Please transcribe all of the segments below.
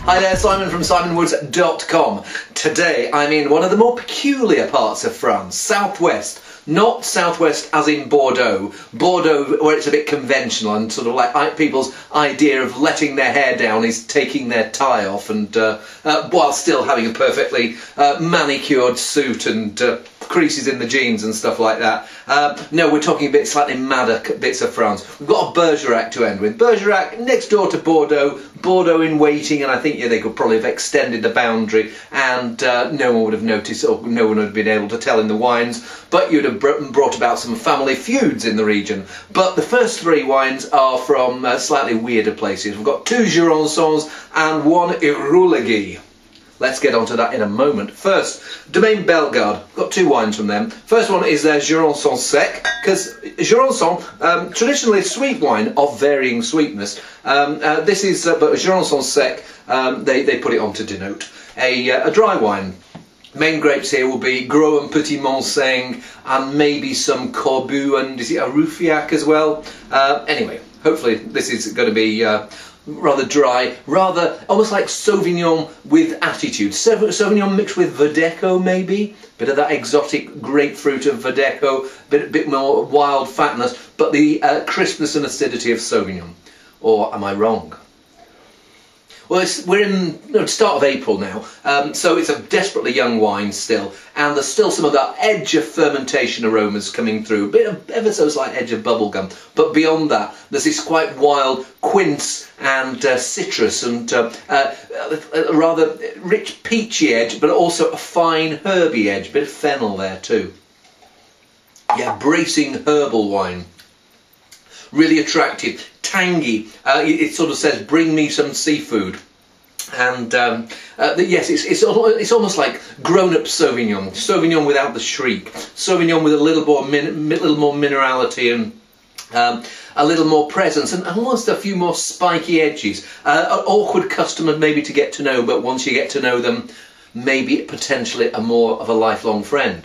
Hi there, Simon from simonwoods.com. Today I'm in one of the more peculiar parts of France, southwest. Not southwest as in Bordeaux. Bordeaux, where it's a bit conventional and sort of like people's idea of letting their hair down is taking their tie off and while still having a perfectly manicured suit and creases in the jeans and stuff like that. No, we're talking a bit slightly madder bits of France. We've got a Bergerac to end with. Bergerac next door to Bordeaux. Bordeaux in waiting, and I think they could probably have extended the boundary and no one would have noticed, or no one would have been able to tell in the wines, but you'd have brought about some family feuds in the region. But the first three wines are from slightly weirder places. We've got two Jurançons and one Irulagi. Let's get onto that in a moment. First, Domaine Bellegarde. Got two wines from them. First one is their Jurançon Sec, because Jurançon, traditionally a sweet wine of varying sweetness. This is, but Jurançon Sec, they put it on to denote a dry wine. Main grapes here will be Gros and Petit Manseng, and maybe some Corbu, and is it a Roufiac as well? Anyway, hopefully this is going to be rather dry, rather almost like Sauvignon with attitude. Sauvignon mixed with Verdeco maybe, bit of that exotic grapefruit of Verdeco, bit more wild fatness, but the crispness and acidity of Sauvignon. Or am I wrong? Well, we're in the start of April now, so it's a desperately young wine still, and there's still some of that edge of fermentation aromas coming through, a bit of ever so slight edge of bubblegum, but beyond that there's this quite wild quince and citrus and a rather rich peachy edge, but also a fine herby edge, a bit of fennel there too. Yeah, bracing herbal wine. Really attractive, tangy. It sort of says, "Bring me some seafood," and yes, it's almost like grown-up Sauvignon. Sauvignon without the shriek. Sauvignon with a little more minerality and a little more presence and almost a few more spiky edges. An awkward customer maybe to get to know, but once you get to know them, maybe potentially more of a lifelong friend.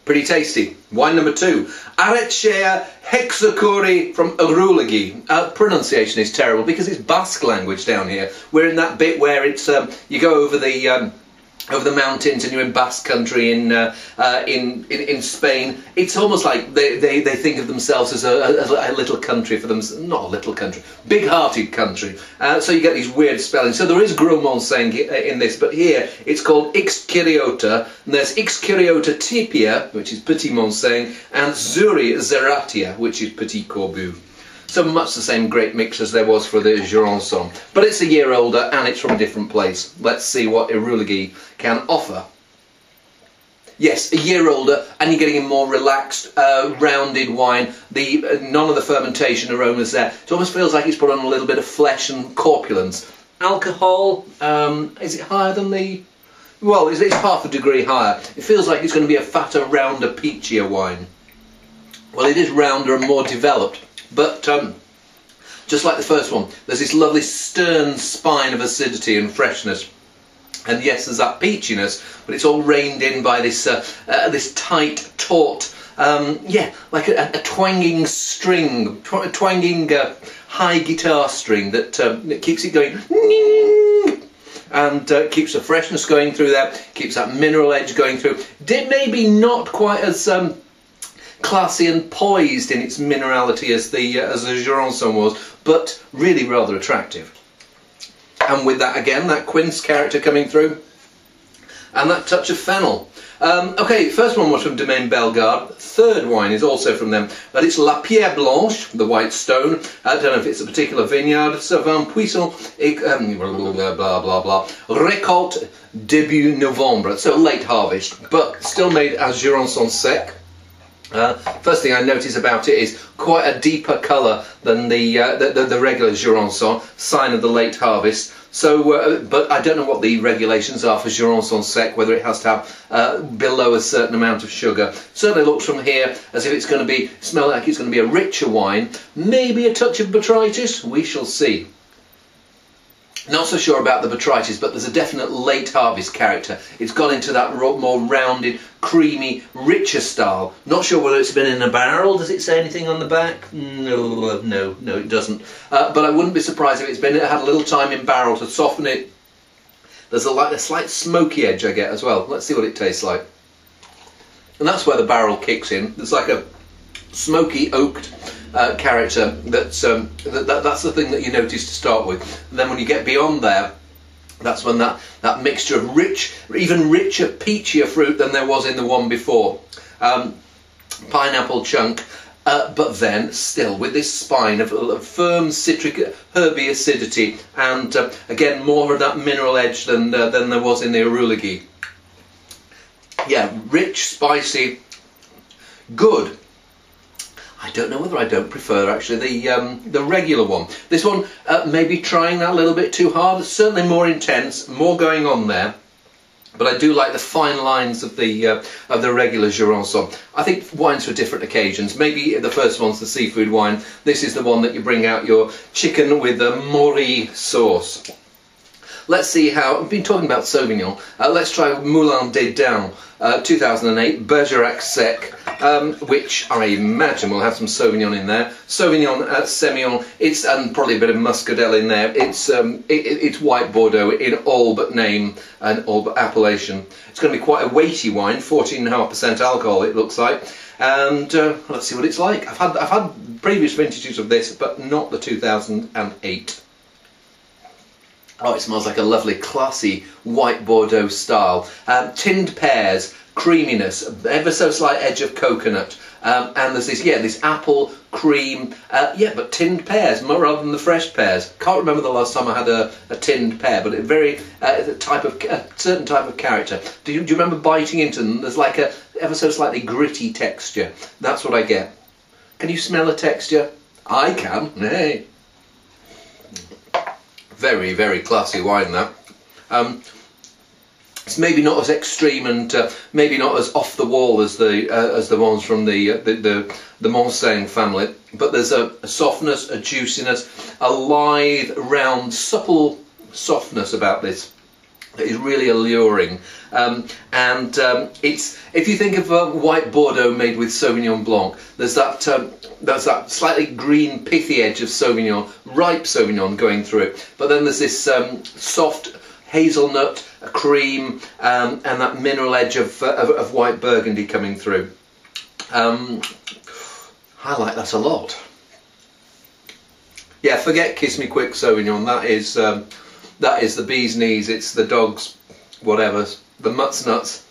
Pretty tasty. Wine number two, Arechea Hexacori from Irulagi. Pronunciation is terrible because it's Basque language down here. We're in that bit where it's you go over the mountains and you're in Basque country in Spain. It's almost like they think of themselves as a little country for them, not a little country, big-hearted country. So you get these weird spellings. So there is Gros Manseng in this, but here it's called Ixkyriota, and there's Ixkyriota Tipia, which is Petit Manseng, and Zuri Zeratia, which is Petit Corbu. So much the same grape mix as there was for the Jurançon. But it's a year older and it's from a different place. Let's see what Irulagi can offer. Yes, a year older, and you're getting a more relaxed, rounded wine. None of the fermentation aromas there. It almost feels like it's put on a little bit of flesh and corpulence. Alcohol, is it higher than the... Well, it's half a degree higher. It feels like it's going to be a fatter, rounder, peachier wine. Well, it is rounder and more developed. But just like the first one, there's this lovely stern spine of acidity and freshness. And yes, there's that peachiness, but it's all reined in by this this tight, taut, yeah, like a twanging string, twanging high guitar string that keeps it going, and keeps the freshness going through there, keeps that mineral edge going through. Maybe not quite as classy and poised in its minerality as the Jurançon was, but really rather attractive. And with that again, that quince character coming through, and that touch of fennel. Okay, first one was from Domaine Bellegarde. Third wine is also from them, but it's La Pierre Blanche, the white stone. I don't know if it's a particular vineyard. Savin Puissant, blah blah blah. Récolte début Novembre, so late harvest, but still made as Jurançon Sec. First thing I notice about it is quite a deeper colour than the regular Jurançon, sign of the late harvest. So, but I don't know what the regulations are for Jurançon Sec, whether it has to have below a certain amount of sugar. Certainly looks from here as if it's going to smell like it's going to be a richer wine. Maybe a touch of botrytis, we shall see. Not so sure about the botrytis, but there's a definite late harvest character. It's gone into that more rounded, creamy, richer style. Not sure whether it's been in a barrel. Does it say anything on the back? No, it doesn't. But I wouldn't be surprised if it had a little time in barrel to soften it. There's a slight smoky edge I get as well. Let's see what it tastes like. And that's where the barrel kicks in. There's like a smoky oaked character. That's the thing that you notice to start with. And then when you get beyond there, that's when that mixture of rich, even richer, peachier fruit than there was in the one before. Pineapple chunk, but then still with this spine of firm citric, herby acidity, and again more of that mineral edge than there was in the Arulagi. Yeah, rich, spicy, good. I don't know whether I don't prefer actually the regular one. This one maybe trying that a little bit too hard. It's certainly more intense, more going on there. But I do like the fine lines of the regular Jurançon. I think wines for different occasions. Maybe the first one's the seafood wine. This is the one that you bring out your chicken with the mori sauce. Let's see how, I've been talking about Sauvignon. Let's try Moulin des Dames, 2008, Bergerac Sec, which I imagine will have some Sauvignon in there. Sauvignon Semillon, and probably a bit of Muscadel in there. It's white Bordeaux in all but name and all but appellation. It's going to be quite a weighty wine, 14.5% alcohol it looks like. And let's see what it's like. I've had previous vintages of this, but not the 2008. Oh, it smells like a lovely, classy white Bordeaux style. Tinned pears, creaminess, ever so slight edge of coconut, and there's this apple cream, but tinned pears rather than the fresh pears. Can't remember the last time I had a tinned pear, but it's a certain type of character. Do you remember biting into them? There's like a ever so slightly gritty texture. That's what I get. Can you smell a texture? I can. Hey. Very, very classy wine that. It's maybe not as extreme and maybe not as off the wall as the ones from the Monseigne family, but there's a softness, a juiciness, a lithe, round, supple softness about this that is really alluring. It's, if you think of a white Bordeaux made with Sauvignon Blanc, there's that slightly green pithy edge of Sauvignon, ripe Sauvignon going through it, but then there's this soft hazelnut, cream, and that mineral edge of white Burgundy coming through. I like that a lot. Yeah, forget Kiss Me Quick Sauvignon. That is the bee's knees. It's the dog's whatever, the mutt's nuts.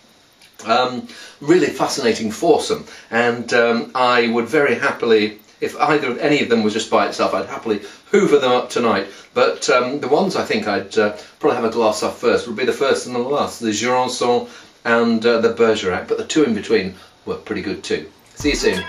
Really fascinating foursome, and I would very happily, if any of them was just by itself, I'd happily hoover them up tonight. But the ones I think I'd probably have a glass of first would be the first and the last, the Jurançon and the Bergerac, but the two in between were pretty good too. See you soon.